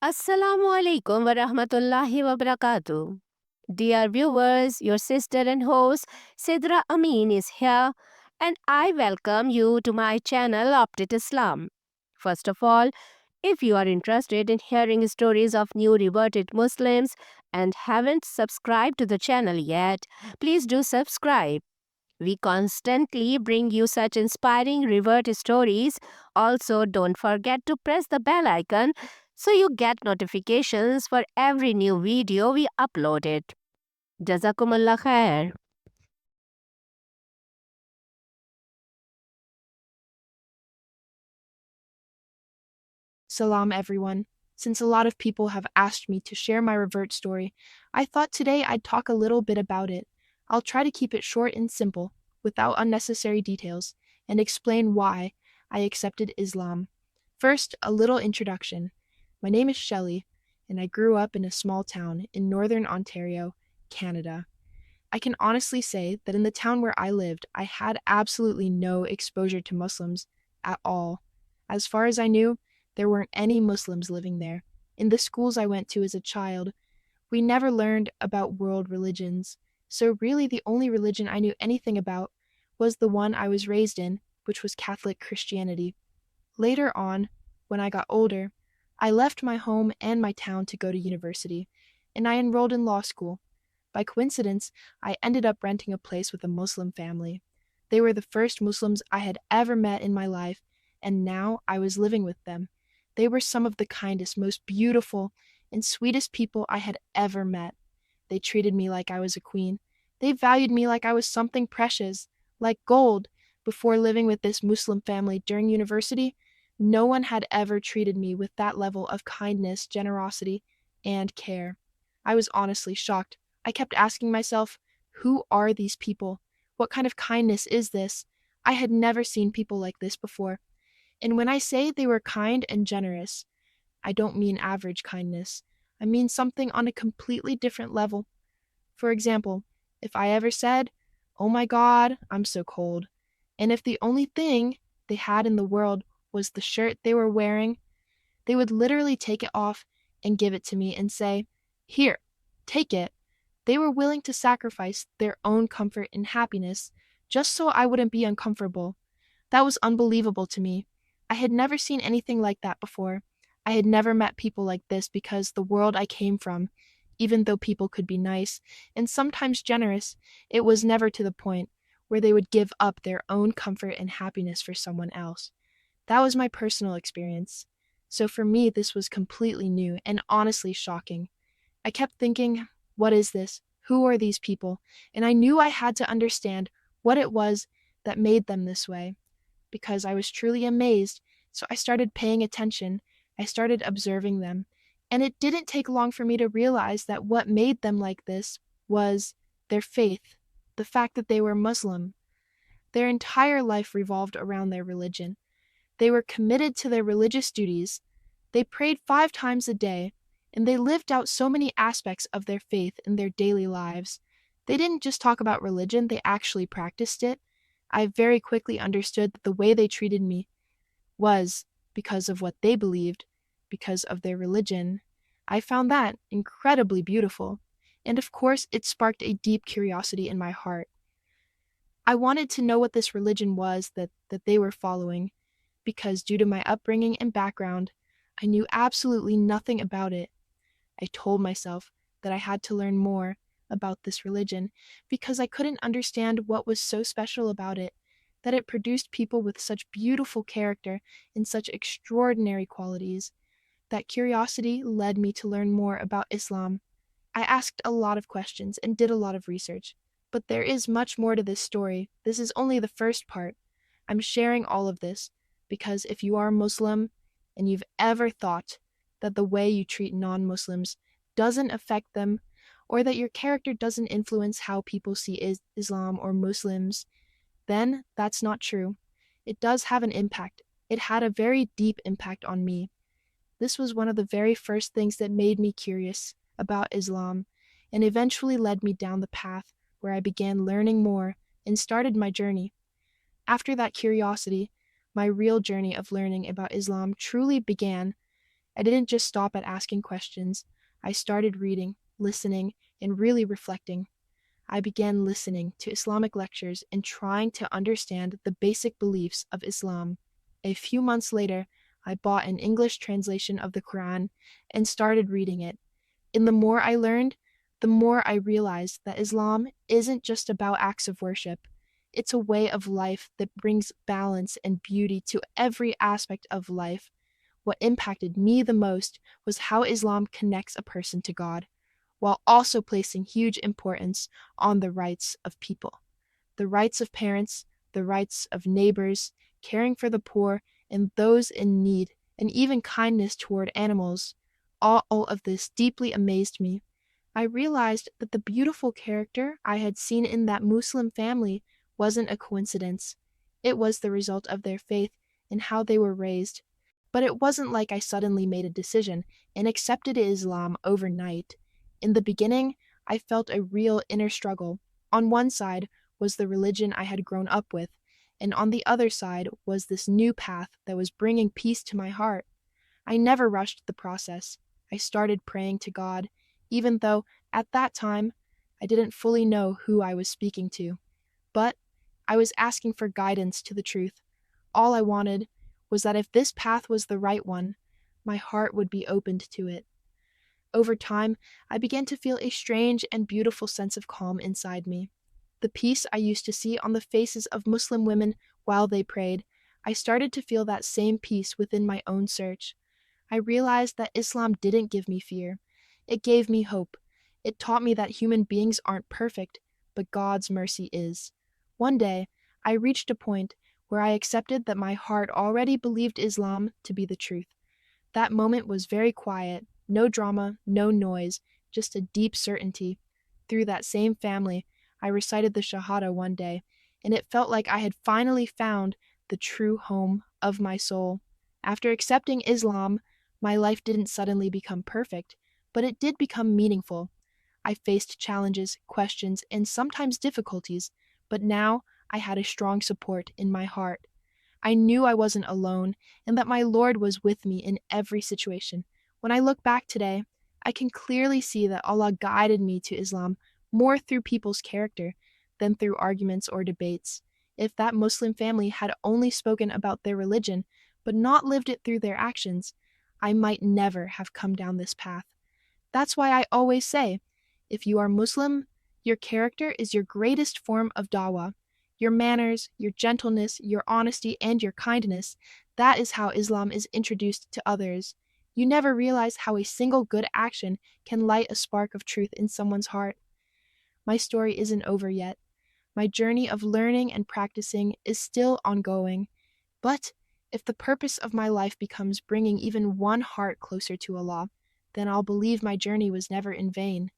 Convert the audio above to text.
Assalamu alaikum wa rahmatullahi wa barakatuh. Dear viewers, your sister and host Sidra Amin is here, and I welcome you to my channel Opted Islam. First of all, if you are interested in hearing stories of new reverted Muslims and haven't subscribed to the channel yet, please do subscribe. We constantly bring you such inspiring revert stories. Also, don't forget to press the bell icon so you get notifications for every new video we uploaded. Jazakumullah khair. Salam, everyone. Since a lot of people have asked me to share my revert story, I thought today I'd talk a little bit about it. I'll try to keep it short and simple, without unnecessary details, and explain why I accepted Islam. First, a little introduction. My name is Shelley, and I grew up in a small town in northern Ontario, Canada. I can honestly say that in the town where I lived, I had absolutely no exposure to Muslims at all. As far as I knew, there weren't any Muslims living there. In the schools I went to as a child, we never learned about world religions, so really the only religion I knew anything about was the one I was raised in, which was Catholic Christianity. Later on, when I got older, I left my home and my town to go to university, and I enrolled in law school. By coincidence, I ended up renting a place with a Muslim family. They were the first Muslims I had ever met in my life, and now I was living with them. They were some of the kindest, most beautiful, and sweetest people I had ever met. They treated me like I was a queen. They valued me like I was something precious, like gold. Before living with this Muslim family during university, no one had ever treated me with that level of kindness, generosity, and care. I was honestly shocked. I kept asking myself, who are these people? What kind of kindness is this? I had never seen people like this before. And when I say they were kind and generous, I don't mean average kindness. I mean something on a completely different level. For example, if I ever said, "Oh my God, I'm so cold," and if the only thing they had in the world was the shirt they were wearing, they would literally take it off and give it to me and say, "Here, take it." They were willing to sacrifice their own comfort and happiness just so I wouldn't be uncomfortable. That was unbelievable to me. I had never seen anything like that before. I had never met people like this because the world I came from, even though people could be nice and sometimes generous, it was never to the point where they would give up their own comfort and happiness for someone else. That was my personal experience. So for me, this was completely new and honestly shocking. I kept thinking, what is this? Who are these people? And I knew I had to understand what it was that made them this way. Because I was truly amazed, so I started paying attention. I started observing them. And it didn't take long for me to realize that what made them like this was their faith, the fact that they were Muslim. Their entire life revolved around their religion. They were committed to their religious duties. They prayed 5 times a day, and they lived out so many aspects of their faith in their daily lives. They didn't just talk about religion, they actually practiced it. I very quickly understood that the way they treated me was because of what they believed, because of their religion. I found that incredibly beautiful, and of course, it sparked a deep curiosity in my heart. I wanted to know what this religion was that they were following, because due to my upbringing and background, I knew absolutely nothing about it. I told myself that I had to learn more about this religion because I couldn't understand what was so special about it, that it produced people with such beautiful character and such extraordinary qualities. That curiosity led me to learn more about Islam. I asked a lot of questions and did a lot of research, but there is much more to this story. This is only the first part. I'm sharing all of this because if you are Muslim and you've ever thought that the way you treat non Muslims doesn't affect them, or that your character doesn't influence how people see Islam or Muslims, then that's not true. It does have an impact. It had a very deep impact on me. This was one of the very first things that made me curious about Islam and eventually led me down the path where I began learning more and started my journey. After that curiosity, my real journey of learning about Islam truly began, I didn't just stop at asking questions. I started reading, listening, and really reflecting. I began listening to Islamic lectures and trying to understand the basic beliefs of Islam. A few months later, I bought an English translation of the Quran and started reading it. And the more I learned, the more I realized that Islam isn't just about acts of worship. It's a way of life that brings balance and beauty to every aspect of life. What impacted me the most was how Islam connects a person to God, while also placing huge importance on the rights of people. The rights of parents, the rights of neighbors, caring for the poor and those in need, and even kindness toward animals. All of this deeply amazed me. I realized that the beautiful character I had seen in that Muslim family wasn't a coincidence. It was the result of their faith and how they were raised. But it wasn't like I suddenly made a decision and accepted Islam overnight. In the beginning, I felt a real inner struggle. On one side was the religion I had grown up with, and on the other side was this new path that was bringing peace to my heart. I never rushed the process. I started praying to God, even though at that time I didn't fully know who I was speaking to. But I was asking for guidance to the truth. All I wanted was that if this path was the right one, my heart would be opened to it. Over time, I began to feel a strange and beautiful sense of calm inside me. The peace I used to see on the faces of Muslim women while they prayed, I started to feel that same peace within my own search. I realized that Islam didn't give me fear. It gave me hope. It taught me that human beings aren't perfect, but God's mercy is. One day, I reached a point where I accepted that my heart already believed Islam to be the truth. That moment was very quiet, no drama, no noise, just a deep certainty. Through that same family, I recited the Shahada one day, and it felt like I had finally found the true home of my soul. After accepting Islam, my life didn't suddenly become perfect, but it did become meaningful. I faced challenges, questions, and sometimes difficulties, but now I had a strong support in my heart. I knew I wasn't alone and that my Lord was with me in every situation. When I look back today, I can clearly see that Allah guided me to Islam more through people's character than through arguments or debates. If that Muslim family had only spoken about their religion, but not lived it through their actions, I might never have come down this path. That's why I always say, if you are Muslim, your character is your greatest form of dawah. Your manners, your gentleness, your honesty, and your kindness, that is how Islam is introduced to others. You never realize how a single good action can light a spark of truth in someone's heart. My story isn't over yet. My journey of learning and practicing is still ongoing. But if the purpose of my life becomes bringing even one heart closer to Allah, then I'll believe my journey was never in vain.